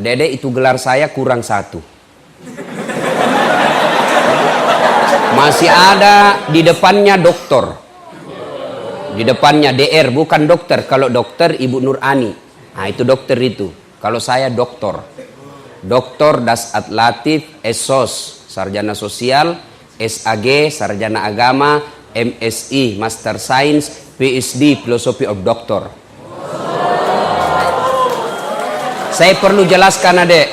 Adik-adik, itu gelar saya kurang satu. Masih ada di depannya doktor. Di depannya DR, bukan dokter. Kalau dokter Ibu Nur Ani. Nah, itu dokter itu. Kalau saya doktor. Doktor Dasat Latif SOS, Sarjana Sosial, SAG, Sarjana Agama, MSI, Master Science, PhD, Philosophy of Doctor. Saya perlu jelaskan adik.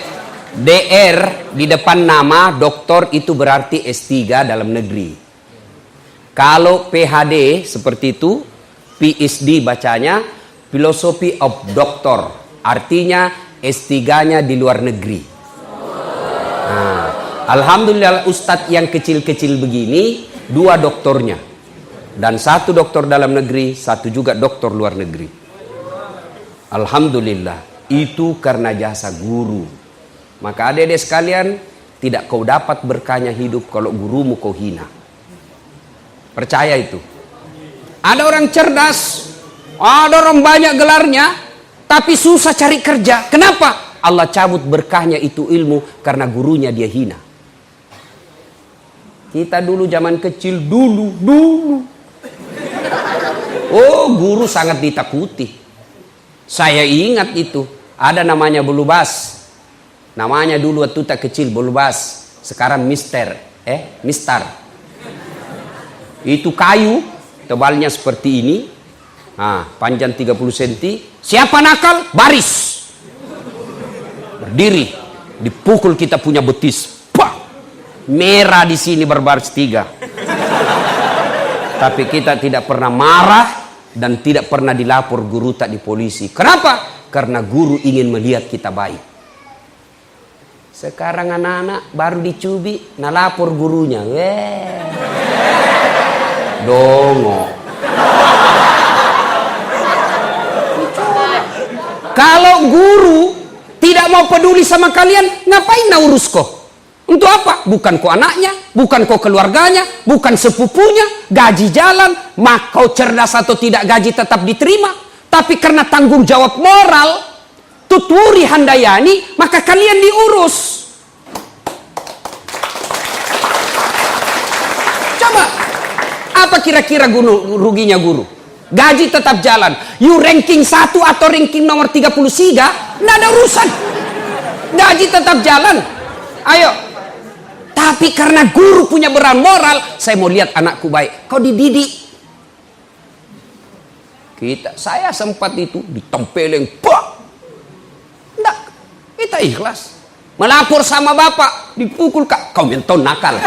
DR di depan nama doktor itu berarti S3 dalam negeri. Kalau PhD seperti itu, PhD bacanya Philosophy of Doctor, artinya S3-nya di luar negeri. Nah, alhamdulillah Ustadz yang kecil-kecil begini, 2 doktornya. Dan 1 doktor dalam negeri, 1 juga doktor luar negeri. Alhamdulillah, itu karena jasa guru. Maka adik-adik sekalian, tidak kau dapat berkahnya hidup kalau gurumu kau hina. Percaya itu. Ada orang cerdas, ada orang banyak gelarnya, tapi susah cari kerja. Kenapa? Allah cabut berkahnya itu ilmu karena gurunya dia hina. Kita dulu zaman kecil, dulu. Oh, guru sangat ditakuti. Saya ingat itu. Ada namanya Bulubas. Namanya dulu waktu tak kecil Bulubas. Sekarang Mister. Itu kayu, tebalnya seperti ini. Nah, panjang 30 cm. Siapa nakal? Baris. Berdiri. Dipukul kita punya betis. Pak! Merah di sini berbaris 3. Tapi kita tidak pernah marah dan tidak pernah dilapor guru tak di polisi. Kenapa? Karena guru ingin melihat kita baik. Sekarang anak-anak baru dicubi, nalapor gurunya. Dongo. Kalau guru tidak mau peduli sama kalian, ngapain nak urus kau? Untuk apa? Bukan kau anaknya, bukan kau keluarganya, bukan sepupunya, gaji jalan, mak kau cerdas atau tidak gaji tetap diterima. Tapi karena tanggung jawab moral, tuturi handayani, maka kalian diurus. Coba, apa kira-kira ruginya guru? Gaji tetap jalan. You ranking 1 atau ranking nomor 33, nggak ada urusan. Gaji tetap jalan. Ayo. Tapi karena guru punya beran moral, saya mau lihat anakku baik. Kau dididik. Saya sempat itu ditempeleng. Enggak. Kita ikhlas. Melapor sama bapak, dipukul kak. Kau menton nakal.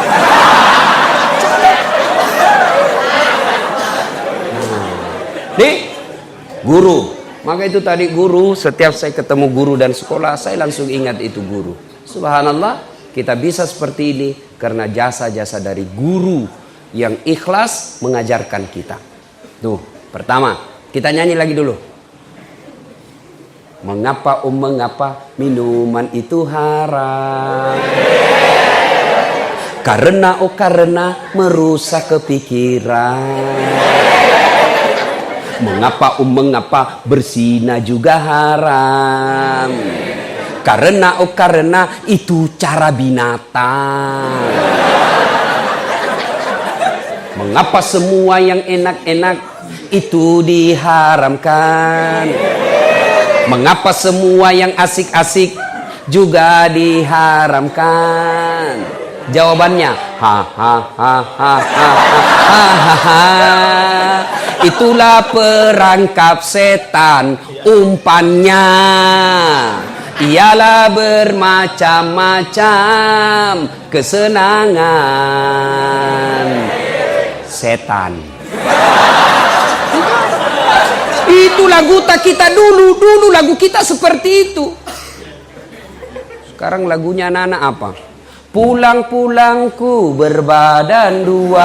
Nih, guru. Maka itu tadi guru, setiap saya ketemu guru dan sekolah, saya langsung ingat itu guru. Subhanallah, kita bisa seperti ini karena jasa-jasa dari guru yang ikhlas mengajarkan kita. Tuh, pertama, kita nyanyi lagi dulu. Mengapa minuman itu haram? Karena merusak kepikiran. Mengapa berzina juga haram? Karena itu cara binatang. Mengapa semua yang enak-enak itu diharamkan? Mengapa semua yang asik-asik juga diharamkan? Jawabannya, itulah perangkap setan, umpannya ialah bermacam-macam kesenangan setan. Itu lagu tak kita dulu lagu kita seperti itu. Sekarang lagunya anak-anak apa? Pulang-pulangku berbadan 2.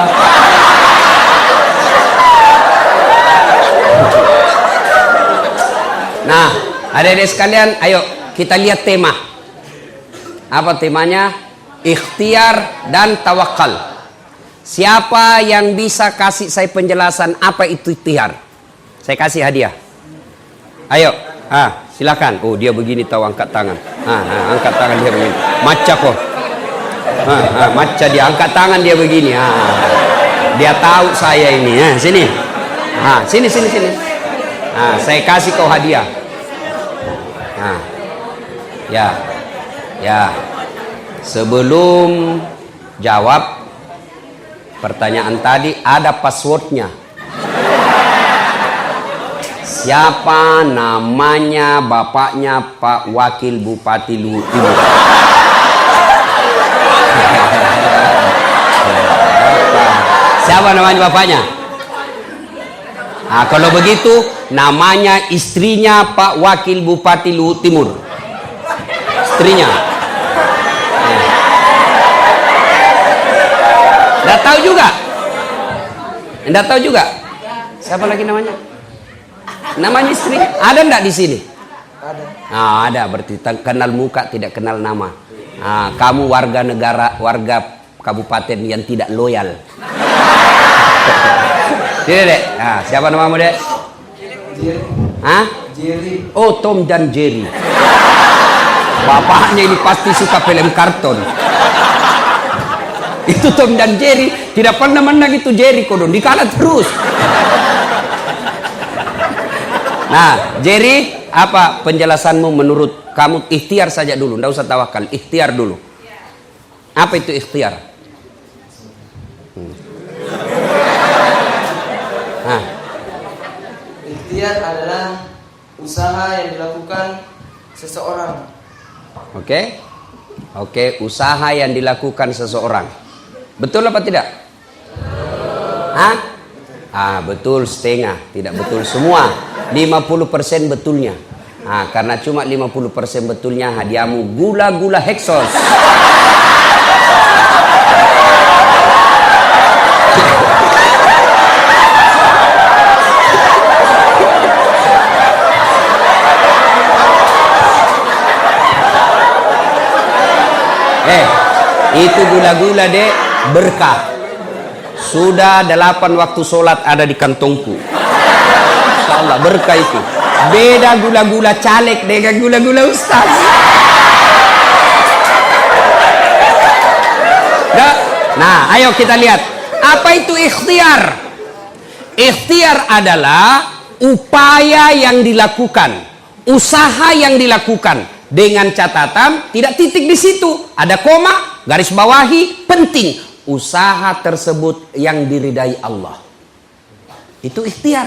Nah, adik-adik sekalian, ayo kita lihat tema. Apa temanya? Ikhtiar dan tawakal. Siapa yang bisa kasih saya penjelasan apa itu ikhtiar? Saya kasih hadiah. Ayo, Silakan. Oh, dia begini tahu angkat tangan. Angkat tangan dia begini. Maca kok. Maca dia angkat tangan dia begini. Dia tahu saya ini. Sini. Sini. Saya kasih kau hadiah. Ya. Sebelum jawab pertanyaan tadi, ada passwordnya. Siapa namanya bapaknya Pak Wakil Bupati Luhut Timur? Siapa namanya bapaknya? Kalau begitu namanya istrinya Pak Wakil Bupati Luhut Timur. Istrinya. Nggak tahu juga? Nggak tahu juga? Siapa lagi namanya? Namanya istri? Ada nggak di sini? Ada. Ada, berarti kenal muka tidak kenal nama. Kamu warga kabupaten yang tidak loyal. Tidak, Dek. Siapa namamu, Dek? Jerry. Oh, Tom dan Jerry. Bapaknya ini pasti suka film karton. Itu Tom dan Jerry. Tidak pernah menang itu Jerry kodon. Dikalah terus. Nah, Jerry, apa penjelasanmu menurut kamu? Ikhtiar saja dulu, nggak usah tawakal. Ikhtiar dulu. Apa itu ikhtiar? Ikhtiar adalah usaha yang dilakukan seseorang. Oke, usaha yang dilakukan seseorang. Betul apa tidak? Betul setengah, tidak betul semua. 50% betulnya. Karena cuma 50% betulnya, hadiahmu gula-gula Hexos. Itu gula-gula, Dek, berkah. Sudah 8 waktu sholat ada di kantongku. Insyaallah berkah itu. Beda gula-gula caleg dengan gula-gula ustaz. Nah, ayo kita lihat. Apa itu ikhtiar? Ikhtiar adalah upaya yang dilakukan, usaha yang dilakukan, dengan catatan tidak titik di situ, ada koma, garis bawahi, penting usaha tersebut yang diridai Allah. Itu ikhtiar.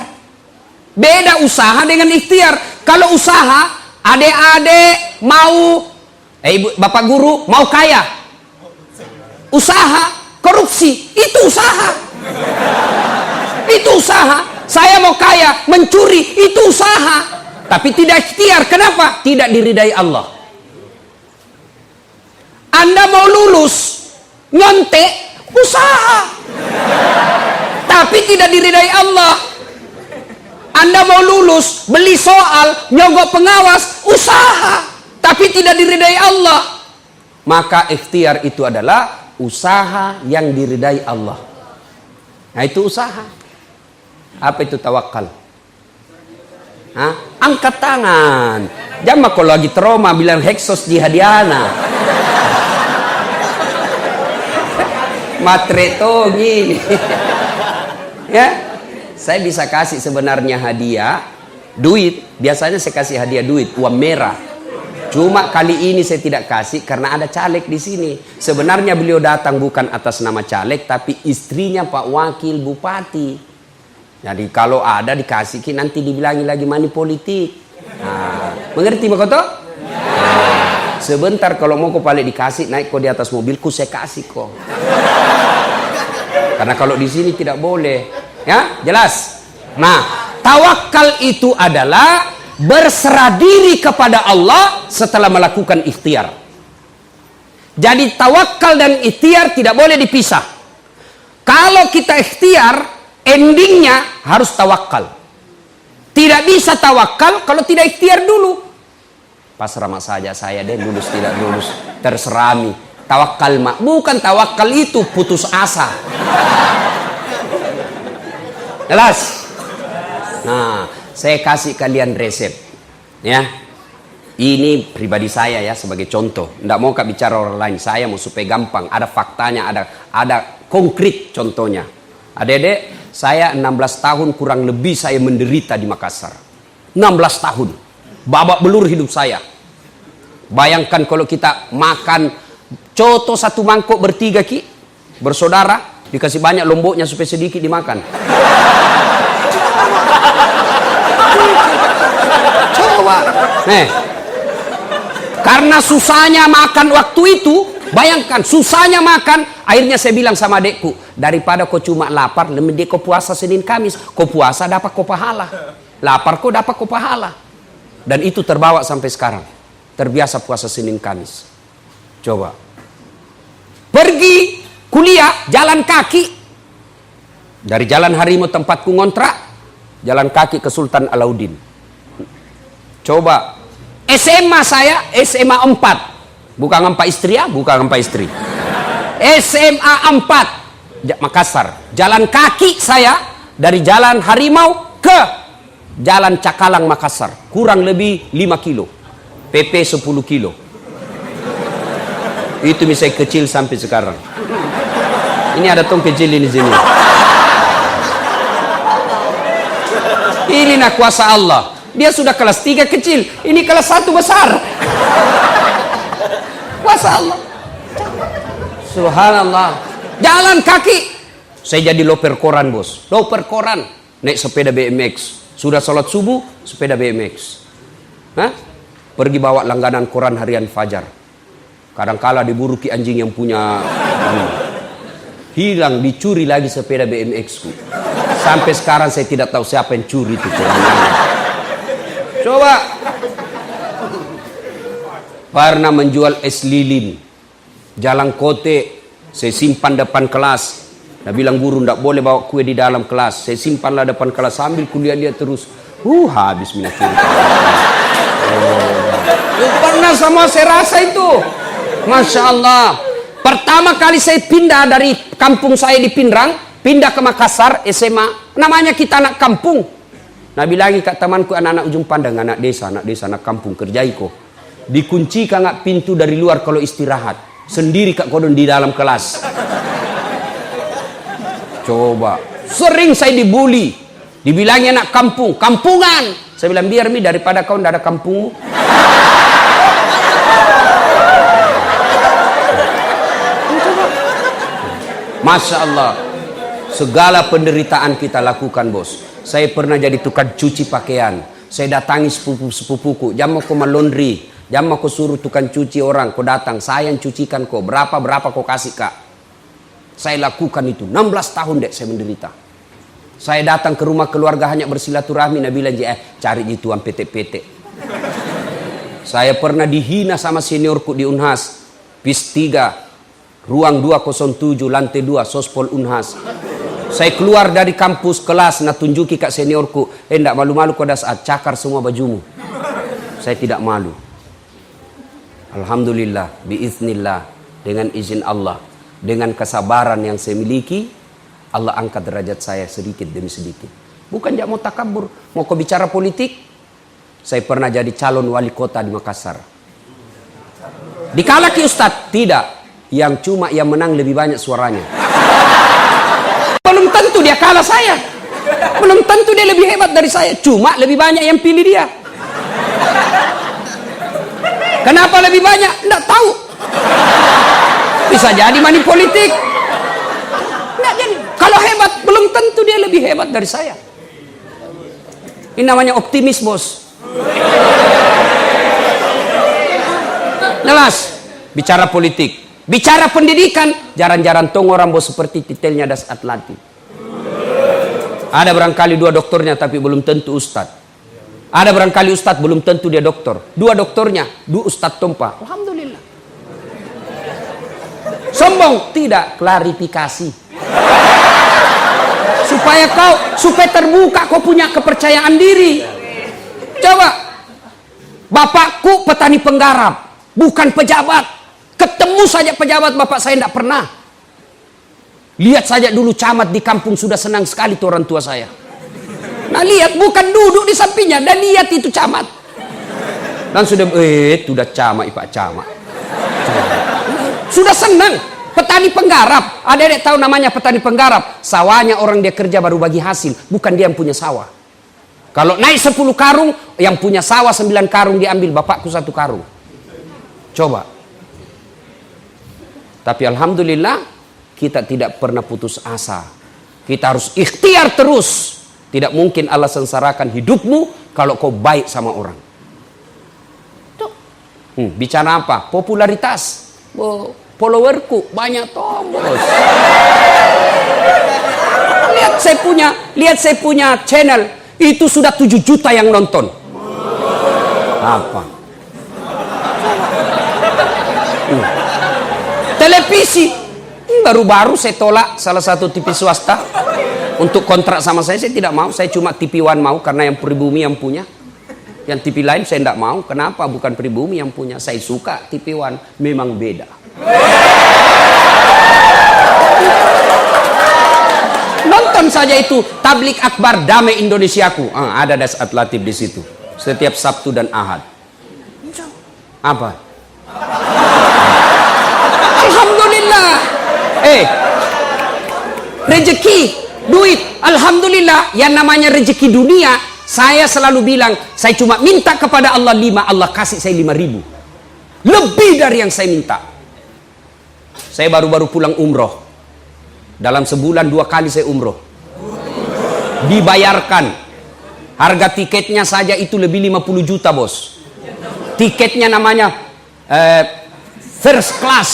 Beda usaha dengan ikhtiar. Kalau usaha, adik-adik mau, ibu, bapak guru mau kaya, usaha korupsi, itu usaha. Itu usaha. Saya mau kaya, mencuri, itu usaha. Tapi tidak ikhtiar. Kenapa? Tidak diridai Allah. Anda mau lulus, nyontek, usaha. Tapi tidak diridai Allah. Anda mau lulus, beli soal, nyogok pengawas, usaha. Tapi tidak diridai Allah. Maka ikhtiar itu adalah usaha yang diridai Allah. Nah, itu usaha. Apa itu tawakal? Angkat tangan. Jangan kalau lagi trauma bilang Hexos jihadiana. Matreto gini. Ya, saya bisa kasih sebenarnya hadiah duit. Biasanya saya kasih hadiah duit, uang merah. Cuma kali ini saya tidak kasih karena ada caleg di sini. Sebenarnya beliau datang bukan atas nama caleg, tapi istrinya Pak Wakil Bupati. Jadi kalau ada dikasih, nanti dibilangi lagi money politik. Mengerti Makoto? Sebentar kalau mau kau balik dikasih, naik kau di atas mobilku, saya kasih kok. Karena kalau di sini tidak boleh. Ya, jelas. Nah, tawakal itu adalah berserah diri kepada Allah setelah melakukan ikhtiar. Jadi tawakal dan ikhtiar tidak boleh dipisah. Kalau kita ikhtiar, endingnya harus tawakal. Tidak bisa tawakal kalau tidak ikhtiar dulu. Pasrah saja saya deh, lulus tidak lulus, terserah mi. Tawakal mak, bukan tawakal itu putus asa. Jelas? Nah, saya kasih kalian resep, ya. Ini pribadi saya ya sebagai contoh. Nggak mau kak bicara orang lain. Saya mau supaya gampang. Ada faktanya, ada konkret contohnya. Adik-adik, saya 16 tahun kurang lebih saya menderita di Makassar. 16 tahun. Babak belur hidup saya. Bayangkan kalau kita makan coto satu mangkok bertiga ki, bersaudara, dikasih banyak lomboknya supaya sedikit dimakan. Coba. Nih. Karena susahnya makan waktu itu, bayangkan susahnya makan, akhirnya saya bilang sama adekku, daripada kau cuma lapar, lebih kau puasa Senin Kamis, kau puasa dapat kau pahala, lapar kau dapat kau pahala. Dan itu terbawa sampai sekarang, terbiasa puasa Senin Kamis. Coba, pergi kuliah jalan kaki, dari Jalan Harimau tempatku ngontrak, jalan kaki ke Sultan Alauddin. Coba, SMA saya, SMA 4. Bukan 4 istri ya, bukan 4 istri. SMA 4, Makassar. Jalan kaki saya, dari Jalan Harimau ke Jalan Cakalang Makassar. Kurang lebih 5 kilo. PP 10 kilo. Itu misalnya kecil sampai sekarang. Ini ada tong kecil ini sini. Ini nak kuasa Allah. Dia sudah kelas 3 kecil, ini kelas 1 besar. Kuasa Allah. Subhanallah. Jalan kaki. Saya jadi loper koran, bos. Loper koran. Naik sepeda BMX. Sudah sholat subuh, sepeda BMX. Hah? Pergi bawa langganan koran harian Fajar. Kadangkala diburu ki anjing yang punya. Hilang, dicuri lagi sepeda BMX ku. Sampai sekarang saya tidak tahu siapa yang curi itu. Coba. Pernah menjual es lilin. Jalan kote. Saya simpan depan kelas. Dia bilang guru tidak boleh bawa kue di dalam kelas. Saya simpanlah depan kelas sambil kuliah dia terus. Habis minat kiri. Pernah sama saya rasa itu. Masya Allah. Pertama kali saya pindah dari kampung saya di Pindrang. Pindah ke Makassar SMA. Namanya kita anak kampung. Nabi lagi kat temanku anak-anak ujung pandang, anak desa, anak kampung, kerjai kok. Dikunci kak pintu dari luar kalau istirahat. Sendiri kak kodon di dalam kelas. Coba. Sering saya dibully. Dibilangnya anak kampung, kampungan. Saya bilang biar mi daripada kau tidak ada kampungmu. Masya Allah. Segala penderitaan kita lakukan, bos. Saya pernah jadi tukang cuci pakaian. Saya datangi sepupu-sepupuku. Jam aku laundry. Jam aku suruh tukang cuci orang. Kau datang. Saya yang cucikan kau. Berapa kau kasih kak. Saya lakukan itu. 16 tahun dek saya menderita. Saya datang ke rumah keluarga hanya bersilaturahmi. Nabi bilang, cari tuan PT-PT. Saya pernah dihina sama seniorku di Unhas. PIS 3. Ruang 207. Lantai 2. Sospol Unhas. Saya keluar dari kampus kelas, nak tunjuki kak seniorku, ndak malu-malu kau saat cakar semua bajumu. Saya tidak malu. Alhamdulillah, biiznillah, dengan izin Allah, dengan kesabaran yang saya miliki, Allah angkat derajat saya sedikit demi sedikit. Bukan jak mau takabur, mau kau bicara politik. Saya pernah jadi calon wali kota di Makassar. Dikalaki Ustadz? Tidak. Yang cuma yang menang lebih banyak suaranya. Belum tentu dia kalah saya. Belum tentu dia lebih hebat dari saya. Cuma lebih banyak yang pilih dia. Kenapa lebih banyak? Tidak tahu. Bisa jadi money politik. Nggak jadi. Kalau hebat, belum tentu dia lebih hebat dari saya. Ini namanya optimis, bos. Jelas. Bicara politik. Bicara pendidikan, jarang-jarang tong orang bos seperti titelnya Das Atlati. Ada barangkali 2 doktornya tapi belum tentu ustad. Ada barangkali ustad belum tentu dia doktor. 2 doktornya, 2 ustad tompa. Alhamdulillah. Sombong? Tidak, klarifikasi. Supaya terbuka kau punya kepercayaan diri. Coba. Bapakku petani penggarap, bukan pejabat. Ketemu saja pejabat bapak saya tidak pernah. Lihat saja dulu camat di kampung sudah senang sekali tuh orang tua saya. Nah lihat, bukan duduk di sampingnya, dan lihat itu camat. Dan sudah camak Pak camak. Sudah senang. Petani penggarap. Adik-adik tahu namanya petani penggarap. Sawahnya orang dia kerja baru bagi hasil. Bukan dia yang punya sawah. Kalau naik 10 karung, yang punya sawah 9 karung diambil. Bapakku 1 karung. Coba. Tapi alhamdulillah kita tidak pernah putus asa. Kita harus ikhtiar terus. Tidak mungkin Allah sengsarakan hidupmu kalau kau baik sama orang. Bicara apa? Popularitas. Followerku banyak toh bos. Lihat saya punya channel. Itu sudah 7 juta yang nonton. Apa? Televisi. Baru-baru saya tolak salah satu TV swasta. Untuk kontrak sama saya tidak mau. Saya cuma TV One mau karena yang pribumi yang punya. Yang TV lain saya tidak mau. Kenapa? Bukan pribumi yang punya. Saya suka TV One. Memang beda. Nonton saja itu Tablik Akbar Damai Indonesiaku. Ada Dasat Latif di situ. Setiap Sabtu dan Ahad. Apa? Alhamdulillah. Rezeki, duit. Alhamdulillah. Yang namanya rezeki dunia, saya selalu bilang, saya cuma minta kepada Allah 5, Allah kasih saya 5.000. Lebih dari yang saya minta. Saya baru-baru pulang umroh. Dalam sebulan 2 kali saya umroh. Dibayarkan. Harga tiketnya saja itu lebih 50 juta bos. Tiketnya namanya first class.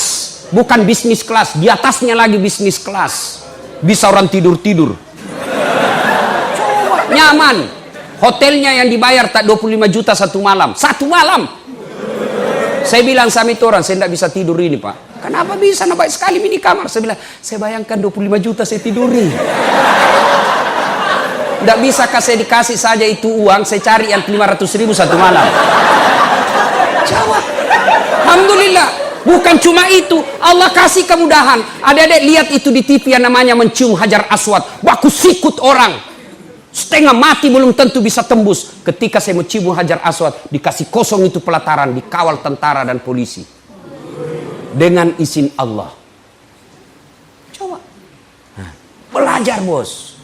Bukan bisnis class. Di atasnya lagi bisnis class. Bisa orang tidur-tidur. Nyaman. Hotelnya yang dibayar tak 25 juta 1 malam. 1 malam. Saya bilang sama itu orang, saya tidak bisa tidur ini Pak. Kenapa bisa? Nah, baik sekali ini kamar. Saya bilang, saya bayangkan 25 juta saya tiduri. Tidak bisa saya dikasih saja itu uang, saya cari yang 500.000 1 malam. Jawab. Alhamdulillah. Bukan cuma itu, Allah kasih kemudahan. Adik-adik lihat itu di TV yang namanya mencium Hajar Aswad. Baku sikut orang. Setengah mati belum tentu bisa tembus. Ketika saya mencium Hajar Aswad, dikasih kosong itu pelataran, dikawal tentara dan polisi. Dengan izin Allah. Coba. Belajar bos.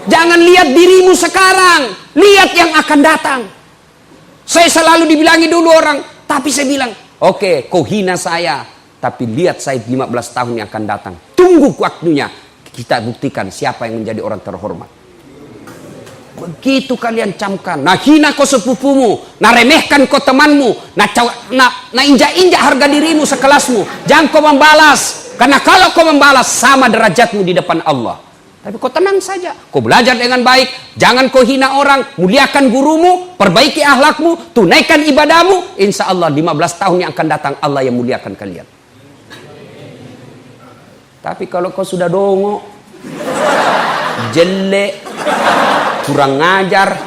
Jangan lihat dirimu sekarang. Lihat yang akan datang. Saya selalu dibilangi dulu orang. Tapi saya bilang, oke, kau hina saya. Tapi lihat saya 15 tahun yang akan datang. Tunggu waktunya. Kita buktikan siapa yang menjadi orang terhormat. Begitu kalian camkan. Nah hina kau sepupumu. Nah remehkan kau temanmu. Nah injak-injak harga dirimu sekelasmu. Jangan kau membalas. Karena kalau kau membalas sama derajatmu di depan Allah. Tapi kau tenang saja. Kau belajar dengan baik. Jangan kau hina orang. Muliakan gurumu. Perbaiki akhlakmu. Tunaikan ibadahmu. Insya Allah 15 tahun yang akan datang Allah yang muliakan kalian. Tapi kalau kau sudah dongo, jelek, kurang ngajar,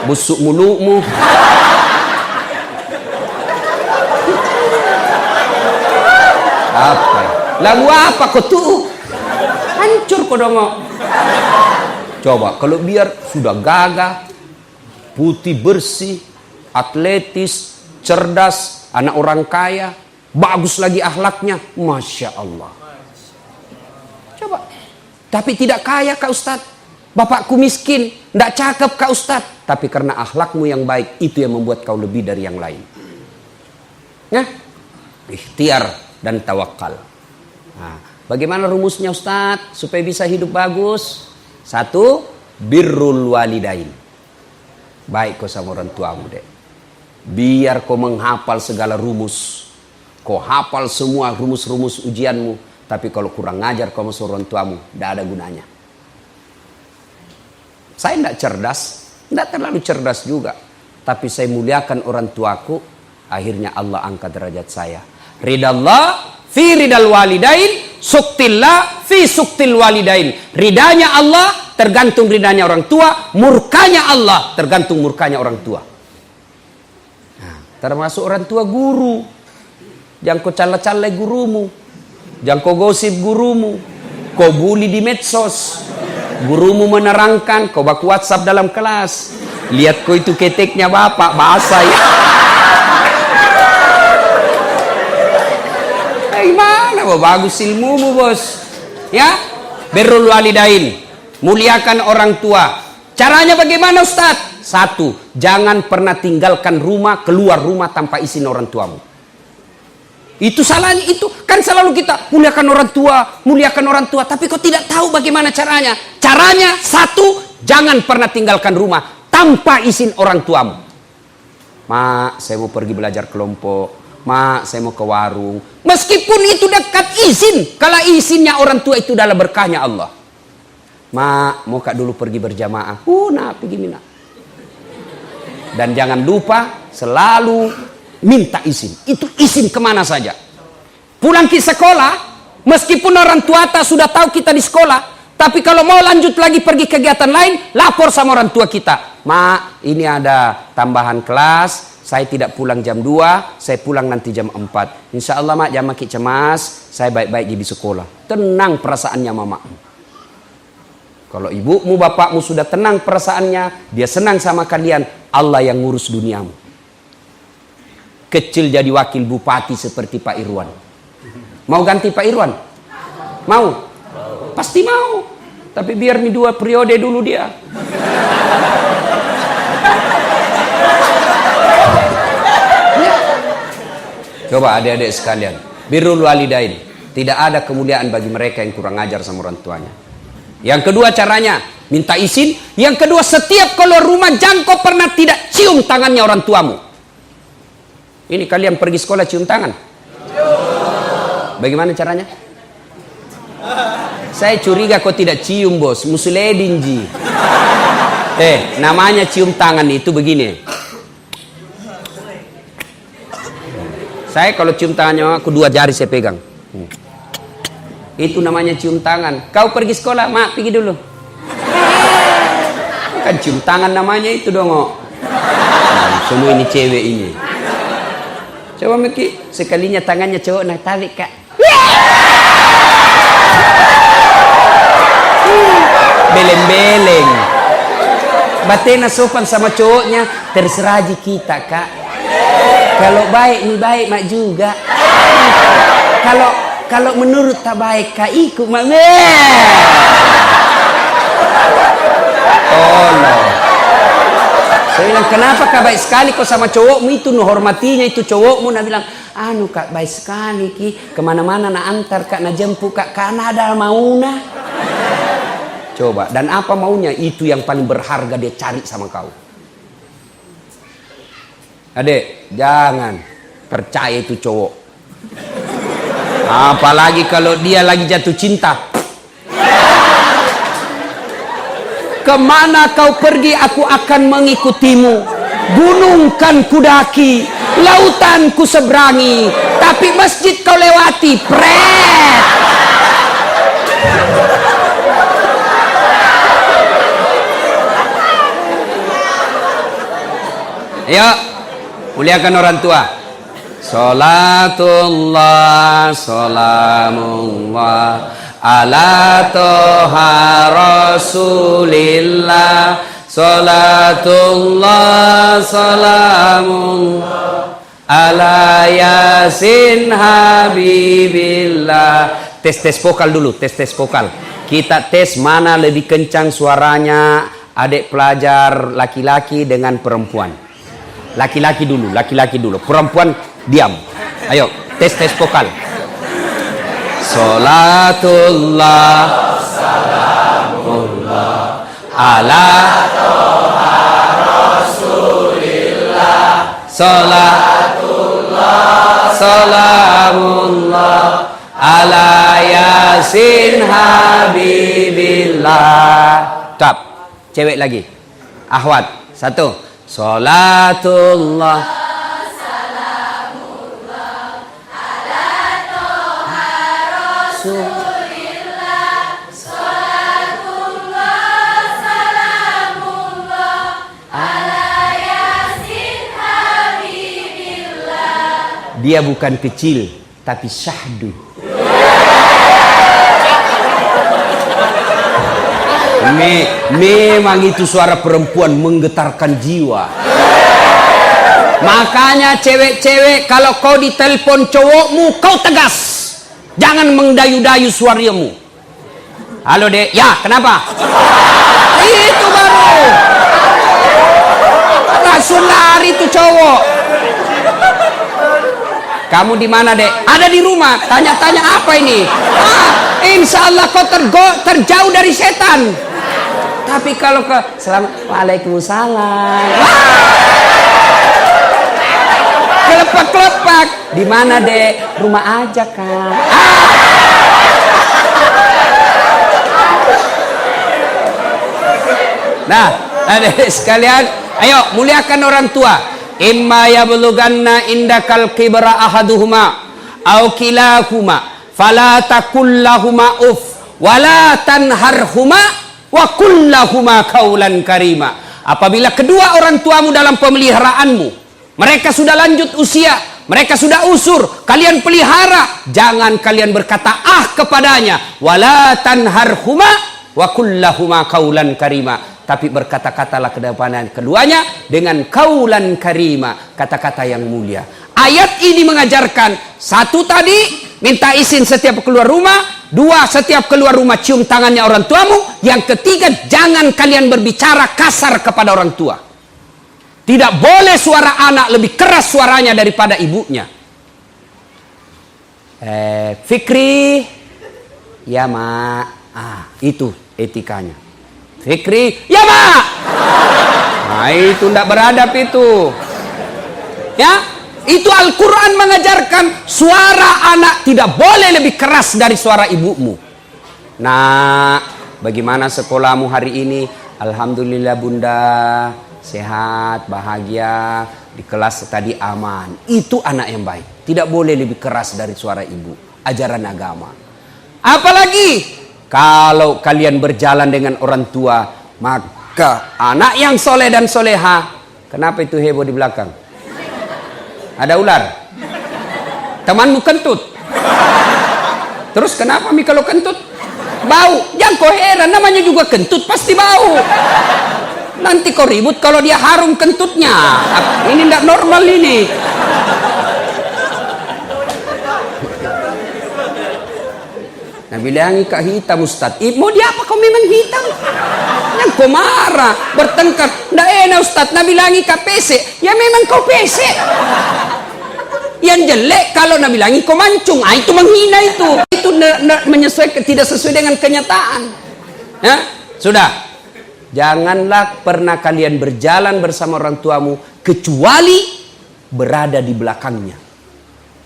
busuk mulutmu, apa? Lalu apa kau tuh? Hancur kau dongo. Coba kalau biar sudah gagah, putih bersih, atletis, cerdas, anak orang kaya, bagus lagi akhlaknya, Masya Allah. Coba. Tapi tidak kaya Kak Ustadz. Bapakku miskin. Tidak cakep Kak Ustadz. Tapi karena akhlakmu yang baik. Itu yang membuat kau lebih dari yang lain. Ya? Ikhtiar dan tawakal. Nah, bagaimana rumusnya Ustadz? Supaya bisa hidup bagus. 1. Birrul walidain. Baik kau sama orang tuamu dek. Biar kau menghafal segala rumus. Kau hafal semua rumus-rumus ujianmu. Tapi kalau kurang ngajar kamu sama orang tuamu, tidak ada gunanya. Saya tidak cerdas, tidak terlalu cerdas juga. Tapi saya muliakan orang tuaku, akhirnya Allah angkat derajat saya. Ridallah fi ridal walidain, suktillah fi suktil walidain. Ridanya Allah tergantung ridanya orang tua, murkanya Allah tergantung murkanya orang tua. Nah, termasuk orang tua guru. Jangan kau cala-cala gurumu. Jangan kau gosip gurumu. Kau bully di medsos. Gurumu menerangkan, kau baku WhatsApp dalam kelas. Lihat kok itu keteknya bapak, basah ya. Gimana bos? Bagus ilmumu bos. Ya, birrul walidain, muliakan orang tua. Caranya bagaimana Ustadz? 1, jangan pernah tinggalkan rumah, keluar rumah tanpa izin orang tuamu. Itu salahnya, itu kan selalu kita muliakan orang tua, tapi kok tidak tahu bagaimana caranya. Caranya 1, jangan pernah tinggalkan rumah tanpa izin orang tuamu. Mak, saya mau pergi belajar kelompok. Mak, saya mau ke warung. Meskipun itu dekat, izin. Kalau izinnya orang tua itu adalah berkahnya Allah. Mak, mau kak dulu pergi berjamaah. Nah, pergi mina. Dan jangan lupa selalu minta izin. Itu izin kemana saja. Pulang ke sekolah, meskipun orang tua sudah tahu kita di sekolah, tapi kalau mau lanjut lagi pergi kegiatan lain, lapor sama orang tua kita. Mak, ini ada tambahan kelas, saya tidak pulang jam 2, saya pulang nanti jam 4. Insya Allah mak, jangan makin cemas, saya baik-baik di sekolah. Tenang perasaannya mamamu. Kalau ibumu, bapakmu sudah tenang perasaannya, dia senang sama kalian, Allah yang ngurus duniamu. Kecil jadi wakil bupati seperti Pak Irwan. Mau ganti Pak Irwan? Mau? Pasti mau. Tapi biar nih 2 periode dulu dia. Ya. Coba adik-adik sekalian, birrul walidain. Tidak ada kemuliaan bagi mereka yang kurang ajar sama orang tuanya. Yang kedua caranya, minta izin. Yang kedua, setiap keluar rumah jangan kau pernah tidak cium tangannya orang tuamu. Ini kalian pergi sekolah cium tangan? Bagaimana caranya? Saya curiga kau tidak cium bos, musuledin ji. Namanya cium tangan itu begini. Saya kalau cium tangannya, aku 2 jari saya pegang. Itu namanya cium tangan. Kau pergi sekolah, mak pergi dulu. Kan cium tangan namanya itu dong. Semua ini cewek ini. Coba Meki, sekalinya tangannya cowok nak tarik kak. Beleng-beleng. Batena sopan sama cowoknya, terserah aja kita kak. Kalau baik nih baik mak juga. Kalau menurut tak baik kak ikut mak. Oh no. Saya bilang, kenapa kak baik sekali kok sama cowokmu itu, nu hormatinya itu cowokmu. Nah bilang, anu kak baik sekali ki, kemana-mana na antar kak, na jemput kak, karena ada mauna. Coba, dan apa maunya? Itu yang paling berharga dia cari sama kau. Adek, jangan percaya itu cowok. Apalagi kalau dia lagi jatuh cinta. Kemana kau pergi aku akan mengikutimu. Gunung kan kudaki, lautan ku seberangi, tapi masjid kau lewati. Pret. Ayo, muliakan orang tua. Salatullah, salamullah ala toha rasulillah. Salatullah, salamullah ala yasin habibillah. Tes vokal dulu, tes vokal. Kita tes mana lebih kencang suaranya adik pelajar laki-laki dengan perempuan. Laki-laki dulu, perempuan diam. Ayo, tes vokal. Salatullah, salamullah ala toha rasulillah. Salatullah, salamullah ala yasin habibillah. Tap, cewek lagi. Ahwat, 1. Salatullah, salamullah ala toha rasulillah. Salatullah, salamullah ala yasin habibillah. Dia bukan kecil, tapi syahdu. Memang itu suara perempuan menggetarkan jiwa. Makanya cewek-cewek kalau kau ditelepon cowokmu, kau tegas. Jangan mengdayu-dayu suaramu. Halo dek, ya kenapa? Itu baru. Langsung lari tuh cowok. Kamu di mana dek? Ada di rumah. Tanya-tanya apa ini? Insya Allah kau terjauh dari setan. Tapi kalau ke Waalaikumsalam. Kelepak-kelepak. Di mana dek? Rumah aja kan. Nah, adik sekalian, ayo muliakan orang tua. Imma yablughanna indakal kibra ahaduhuma aw kilahuma fala taqul lahumā uff wala tanharhuma wa qul lahumā qawlan karima. Apabila kedua orang tuamu dalam pemeliharaanmu, mereka sudah lanjut usia, mereka sudah usur, kalian pelihara, jangan kalian berkata kepadanya, wala tanharhuma wa qul lahumā qawlan karima. Tapi berkata-katalah keduanya dengan kaulan karima, kata-kata yang mulia. Ayat ini mengajarkan, satu tadi minta izin setiap keluar rumah, dua setiap keluar rumah cium tangannya orang tuamu, yang ketiga jangan kalian berbicara kasar kepada orang tua. Tidak boleh suara anak lebih keras suaranya daripada ibunya. Fikri, ya mak, itu etikanya. Fikri, ya mak. Nah itu tidak beradab itu. Ya, itu Al-Quran mengajarkan suara anak tidak boleh lebih keras dari suara ibumu. Nah, bagaimana sekolahmu hari ini? Alhamdulillah bunda, sehat, bahagia, di kelas tadi aman. Itu anak yang baik. Tidak boleh lebih keras dari suara ibu. Ajaran agama. Apalagi kalau kalian berjalan dengan orang tua, maka anak yang soleh dan soleha. Kenapa itu heboh di belakang? Ada ular? Temanmu kentut? Terus kenapa mi kalau kentut? Bau. Jangan kau heran, namanya juga kentut pasti bau. Nanti kau ribut kalau dia harum kentutnya. Ini tidak normal ini. Nah bilangi kak hitam Ustaz. Mau dia apa kau memang hitam? Yang kau marah, bertengkar. Nggak enak Ustaz. Nah bilangi kak pesek. Ya memang kau pesek. Yang jelek kalau nak bilangi kau mancung. Itu menghina itu. Itu menyesuaikan, tidak sesuai dengan kenyataan. Ya? Sudah. Janganlah pernah kalian berjalan bersama orang tuamu kecuali berada di belakangnya.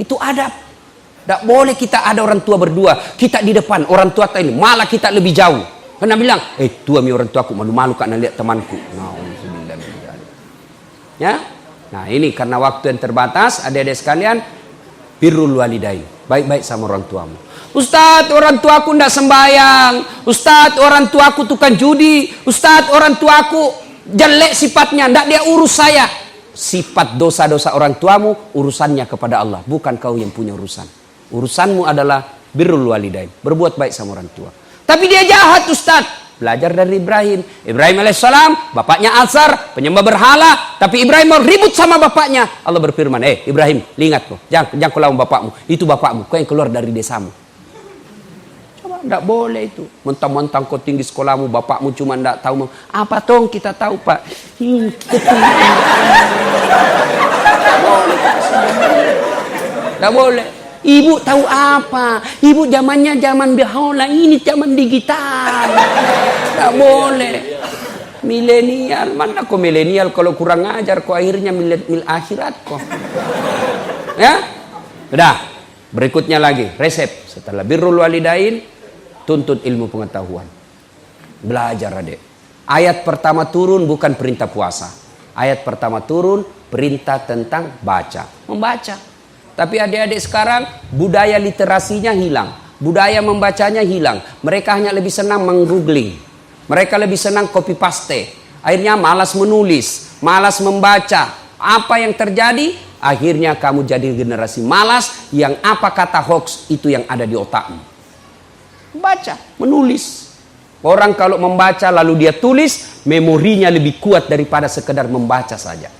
Itu adab. Tidak boleh kita ada orang tua berdua, kita di depan, orang tua ini malah kita lebih jauh. Karena bilang, tua mi orang tua aku malu-malu karena lihat temanku. Ya, nah ini karena waktu yang terbatas, adik-adik sekalian, birrul walidain, baik-baik sama orang tuamu. Ustadz, orang tuaku tidak sembahyang. Ustadz, orang tuaku tukang judi. Ustadz, orang tuaku jelek sifatnya, tidak dia urus saya. Sifat dosa-dosa orang tuamu urusannya kepada Allah, bukan kau yang punya urusan. Urusanmu adalah birrul walidain, berbuat baik sama orang tua. Tapi dia jahat Ustaz. Belajar dari Ibrahim. Ibrahim alaihissalam, bapaknya Azar, penyembah berhala. Tapi Ibrahim mau ribut sama bapaknya. Allah berfirman, Ibrahim, ingat kau, jangan kau lawan bapakmu. Itu bapakmu, kau yang keluar dari desamu. Coba, tidak boleh itu. Mentang-mentang kau tinggi sekolahmu, bapakmu cuma tidak tahu. Apa tong kita tahu Pak? Tidak boleh. Ibu tahu apa? Ibu zamannya zaman behola, ini zaman digital. Tak boleh. Milenial, mana kok milenial kalau kurang ajar kok akhirnya mil akhirat kok. Ya? Sudah. Berikutnya lagi, resep. Setelah birrul walidain, tuntut ilmu pengetahuan. Belajar adik. Ayat pertama turun bukan perintah puasa. Ayat pertama turun perintah tentang baca. Membaca. Tapi adik-adik sekarang budaya literasinya hilang. Budaya membacanya hilang. Mereka hanya lebih senang menggoogling. Mereka lebih senang copy paste. Akhirnya malas menulis, malas membaca. Apa yang terjadi? Akhirnya kamu jadi generasi malas yang apa kata hoax itu yang ada di otakmu. Baca, menulis. Orang kalau membaca lalu dia tulis, memorinya lebih kuat daripada sekedar membaca saja.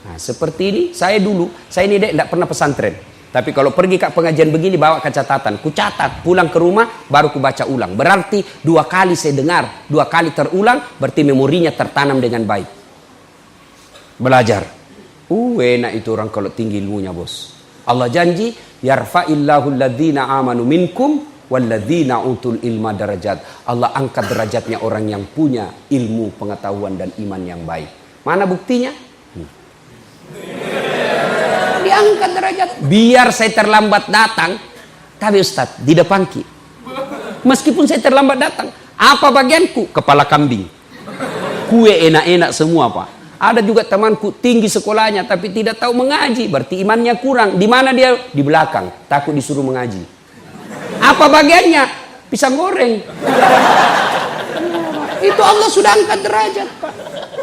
Nah, seperti ini, saya ini dek tidak pernah pesantren. Tapi kalau pergi ke pengajian begini, bawa ke catatan. Ku catat, pulang ke rumah, baru ku baca ulang. Berarti 2 kali saya dengar, 2 kali terulang, berarti memorinya tertanam dengan baik. Belajar. Enak itu orang kalau tinggi ilmunya, bos. Allah janji, yarfa'illahu alladhina amanu minkum walladzina utul ilma darajat. Allah angkat derajatnya orang yang punya ilmu, pengetahuan dan iman yang baik. Mana buktinya? Diangkat derajat. Biar saya terlambat datang, tapi Ustaz di depan ki. Meskipun saya terlambat datang, apa bagianku? Kepala kambing. Kue enak-enak semua, Pak. Ada juga temanku tinggi sekolahnya tapi tidak tahu mengaji, berarti imannya kurang. Di mana dia? Di belakang, takut disuruh mengaji. Apa bagiannya? Pisang goreng. Itu Allah sudah angkat derajat, Pak.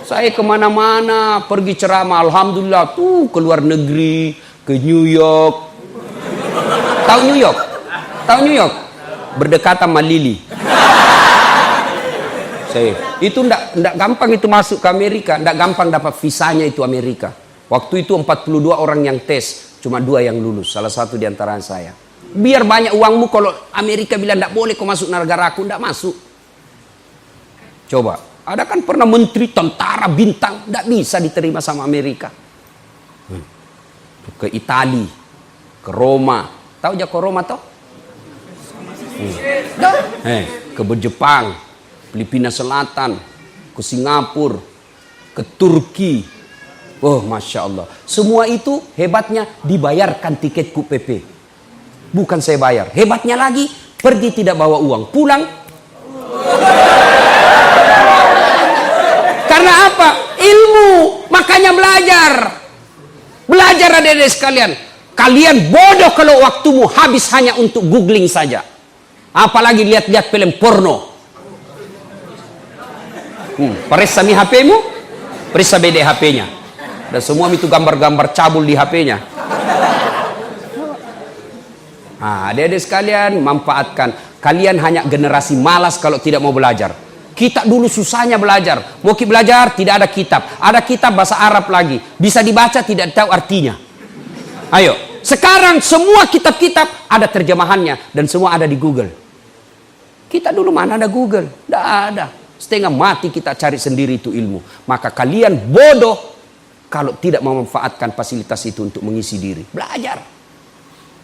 Saya kemana-mana pergi ceramah, alhamdulillah tuh ke luar negeri, ke New York. Tahu New York? Tahu New York? Berdekatan sama Lili. Itu ndak gampang itu masuk ke Amerika, ndak gampang dapat visanya itu Amerika. Waktu itu 42 orang yang tes, cuma 2 yang lulus, salah satu di antara saya. Biar banyak uangmu, kalau Amerika bilang ndak boleh kau masuk negara aku, ndak masuk. Coba, ada kan pernah menteri tentara bintang, ndak bisa diterima sama Amerika. Ke Itali, ke Roma, tahu aja ke Roma toh? Ke Jepang, Filipina Selatan, ke Singapura, ke Turki. Oh, Masya Allah. Semua itu hebatnya dibayarkan tiketku PP. Bukan saya bayar. Hebatnya lagi, pergi tidak bawa uang. Pulang. Karena apa? Ilmu. Makanya belajar. Belajar adik-adik sekalian. Kalian bodoh kalau waktumu habis hanya untuk googling saja. Apalagi lihat-lihat film porno. Periksa nih HP-mu, periksa BD HP-nya. Dan semua itu gambar-gambar cabul di HP-nya. Nah, adik-adik sekalian, manfaatkan. Kalian hanya generasi malas kalau tidak mau belajar. Kita dulu susahnya belajar. Mau belajar, tidak ada kitab. Ada kitab bahasa Arab lagi. Bisa dibaca, tidak tahu artinya. Ayo, sekarang semua kitab-kitab ada terjemahannya. Dan semua ada di Google. Kita dulu mana ada Google? Tidak ada. Setengah mati kita cari sendiri itu ilmu. Maka kalian bodoh kalau tidak memanfaatkan fasilitas itu untuk mengisi diri. Belajar.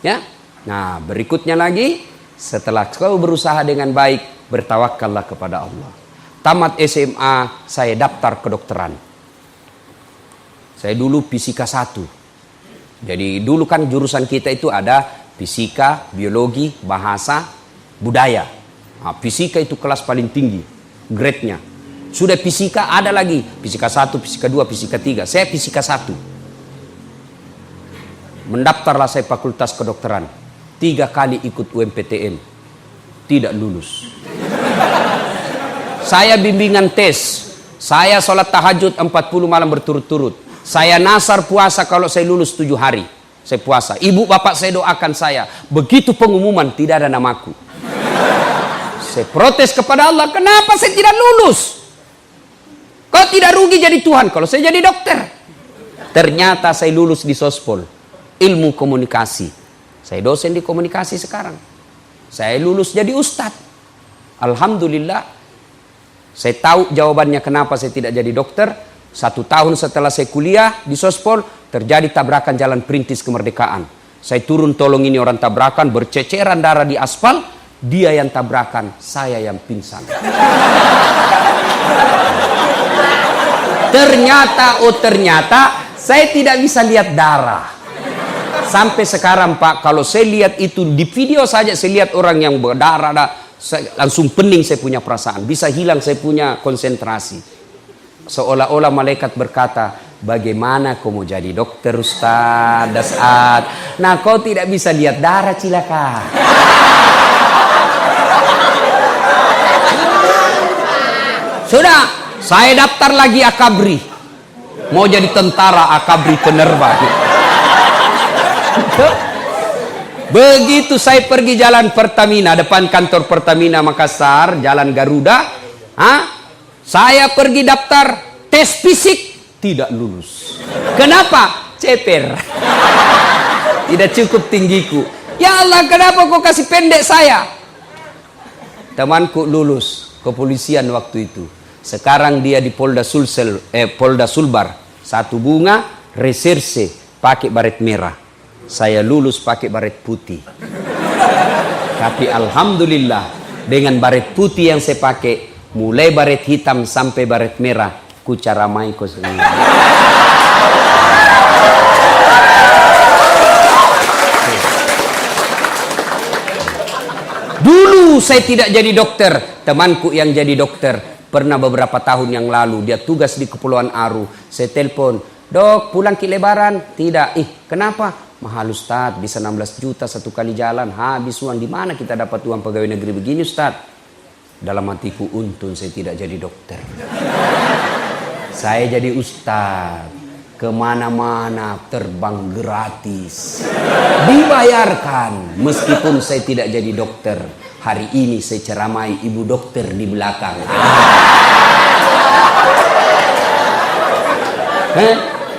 Ya. Nah, berikutnya lagi, setelah kau berusaha dengan baik, bertawakallah kepada Allah. Tamat SMA, saya daftar kedokteran. Saya dulu fisika 1. Jadi dulu kan jurusan kita itu ada fisika, biologi, bahasa, budaya. Nah, fisika itu kelas paling tinggi grade-nya. Sudah fisika ada lagi, fisika 1, fisika 2, fisika 3. Saya fisika 1. Mendaftarlah saya fakultas kedokteran. 3 kali ikut UMPTN. Tidak lulus. Saya bimbingan tes. Saya sholat tahajud 40 malam berturut-turut. Saya nasar puasa kalau saya lulus 7 hari. Saya puasa. Ibu bapak saya doakan saya. Begitu pengumuman tidak ada namaku. Saya protes kepada Allah, kenapa saya tidak lulus? Kau tidak rugi jadi Tuhan kalau saya jadi dokter. Ternyata saya lulus di Sospol, ilmu komunikasi. Saya dosen di komunikasi sekarang. Saya lulus jadi ustadz. Alhamdulillah. Saya tahu jawabannya kenapa saya tidak jadi dokter. 1 tahun setelah saya kuliah di Sospol, terjadi tabrakan jalan perintis kemerdekaan. Saya turun tolong ini orang tabrakan, berceceran darah di aspal. Dia yang tabrakan, saya yang pingsan. Ternyata saya tidak bisa lihat darah. Sampai sekarang Pak, kalau saya lihat itu di video saja, saya lihat orang yang berdarah, langsung pening saya punya perasaan. Bisa hilang saya punya konsentrasi. Seolah-olah malaikat berkata, bagaimana kau mau jadi dokter Ustaz Dasat? Nah kau tidak bisa lihat darah cilaka. Sudah, saya daftar lagi Akabri. Mau jadi tentara Akabri penerbang. Begitu saya pergi jalan Pertamina, depan kantor Pertamina Makassar, jalan Garuda, saya pergi daftar tes fisik, tidak lulus. Kenapa? Ceper. Tidak cukup tinggiku. Ya Allah, kenapa kau kasih pendek saya? Temanku lulus kepolisian waktu itu. Sekarang dia di Polda Sulbar. Satu bunga, reserse, pakai baret merah. Saya lulus pakai baret putih. Tapi alhamdulillah, dengan baret putih yang saya pakai, mulai baret hitam sampai baret merah, ku caramai ko sendiri. Dulu saya tidak jadi dokter, temanku yang jadi dokter pernah beberapa tahun yang lalu, dia tugas di Kepulauan Aru. Saya telepon, "Dok, pulang ke Lebaran?" "Tidak." Kenapa?" "Mahal Ustaz, bisa 16 juta satu kali jalan, habis uang. Di mana kita dapat uang pegawai negeri begini Ustaz?" Dalam hatiku, untung saya tidak jadi dokter. Saya jadi ustaz, kemana-mana terbang gratis, dibayarkan. Meskipun saya tidak jadi dokter, hari ini saya ceramai ibu dokter di belakang.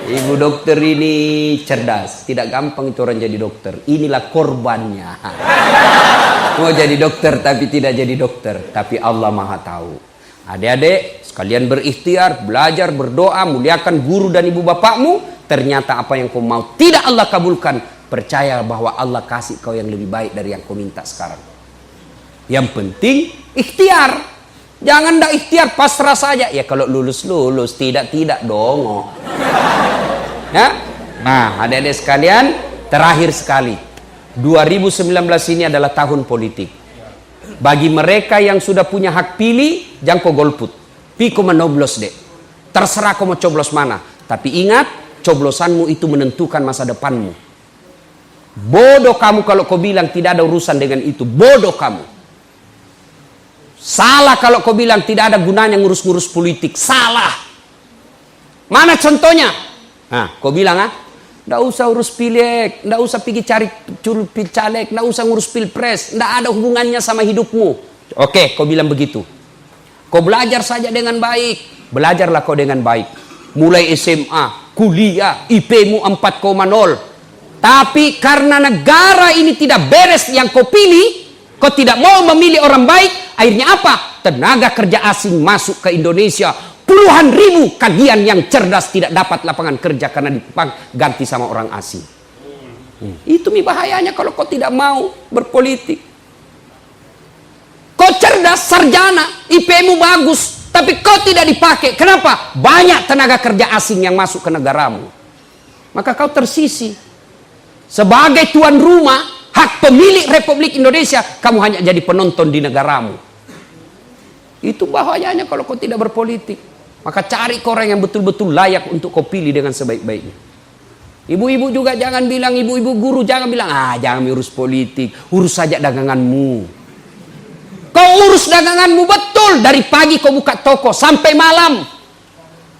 Ibu dokter ini cerdas, tidak gampang itu orang jadi dokter. Inilah korbannya. Mau jadi dokter tapi tidak jadi dokter, tapi Allah Maha tahu. Adik-adik sekalian berikhtiar, belajar, berdoa, muliakan guru dan ibu bapakmu. Ternyata apa yang kau mau tidak Allah kabulkan, percaya bahwa Allah kasih kau yang lebih baik dari yang kau minta sekarang. Yang penting ikhtiar. Jangan ndak ikhtiar, pasrah saja. Ya kalau lulus, tidak dong. Ya? Nah, adik-adik sekalian, terakhir sekali. 2019 ini adalah tahun politik. Bagi mereka yang sudah punya hak pilih, jangan kau golput. Piko menoblos deh. Terserah kau mau coblos mana. Tapi ingat, coblosanmu itu menentukan masa depanmu. Bodoh kamu kalau kau bilang tidak ada urusan dengan itu. Bodoh kamu. Salah kalau kau bilang tidak ada gunanya ngurus-ngurus politik. Salah. Mana contohnya? Nah, kau bilang nggak usah urus pileg, nggak usah pergi cari caleg, nggak usah ngurus pilpres, nggak ada hubungannya sama hidupmu. Oke, kau bilang begitu. Kau belajar saja dengan baik. Belajarlah kau dengan baik. Mulai SMA, kuliah, IP-mu 4,0. Tapi karena negara ini tidak beres yang kau pilih, kau tidak mau memilih orang baik, akhirnya apa? Tenaga kerja asing masuk ke Indonesia. Puluhan ribu kagian yang cerdas tidak dapat lapangan kerja karena diganti sama orang asing. Itu bahayanya kalau kau tidak mau berpolitik. Kau cerdas, sarjana, IP-mu bagus, tapi kau tidak dipakai. Kenapa? Banyak tenaga kerja asing yang masuk ke negaramu. Maka kau tersisi. Sebagai tuan rumah, hak pemilik Republik Indonesia, kamu hanya jadi penonton di negaramu. Itu bahayanya kalau kau tidak berpolitik. Maka cari orang yang betul-betul layak untuk kau pilih dengan sebaik-baiknya. Ibu-ibu juga jangan bilang, ibu-ibu guru jangan bilang, jangan urus politik, urus saja daganganmu. Kau urus daganganmu betul, dari pagi kau buka toko sampai malam.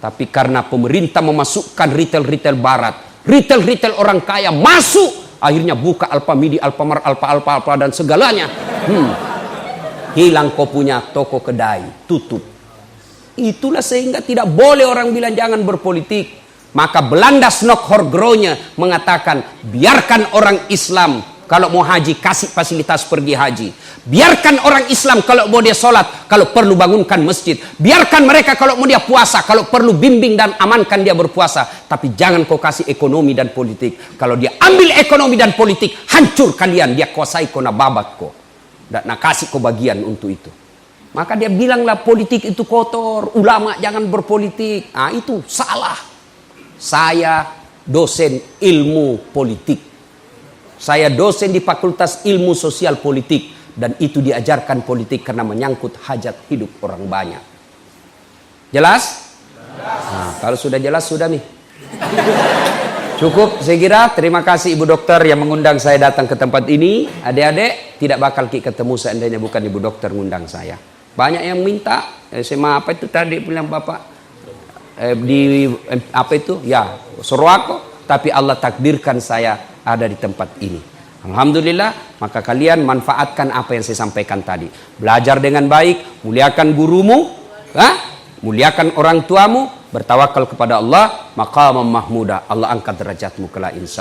Tapi karena pemerintah memasukkan retail-retail barat, retail-retail orang kaya masuk, akhirnya buka Alfamidi, Alfamart, Alfa dan segalanya. Hilang kau punya toko kedai, tutup. Itulah sehingga tidak boleh orang bilang jangan berpolitik. Maka Belanda Snok-Horgronya mengatakan, biarkan orang Islam kalau mau haji kasih fasilitas pergi haji. Biarkan orang Islam kalau mau dia sholat, kalau perlu bangunkan masjid. Biarkan mereka kalau mau dia puasa, kalau perlu bimbing dan amankan dia berpuasa. Tapi jangan kau kasih ekonomi dan politik. Kalau dia ambil ekonomi dan politik, hancur kalian. Dia kuasai kau na babat kau. Dan nak kasih kau bagian untuk itu. Maka dia bilanglah politik itu kotor, ulama jangan berpolitik. Itu salah. Saya dosen ilmu politik. Saya dosen di Fakultas Ilmu Sosial Politik. Dan itu diajarkan politik karena menyangkut hajat hidup orang banyak. Jelas? Kalau sudah jelas, sudah nih. Cukup, saya kira. Terima kasih Ibu Dokter yang mengundang saya datang ke tempat ini. Adik-adik, tidak bakal ketemu seandainya bukan Ibu Dokter ngundang saya. Banyak yang minta, SMA apa itu tadi bilang Bapak, di apa itu, ya Sorowako, tapi Allah takdirkan saya ada di tempat ini. Alhamdulillah, maka kalian manfaatkan apa yang saya sampaikan tadi. Belajar dengan baik, muliakan gurumu, muliakan orang tuamu, bertawakal kepada Allah, maqamam mahmuda. Allah angkat derajatmu kelak insya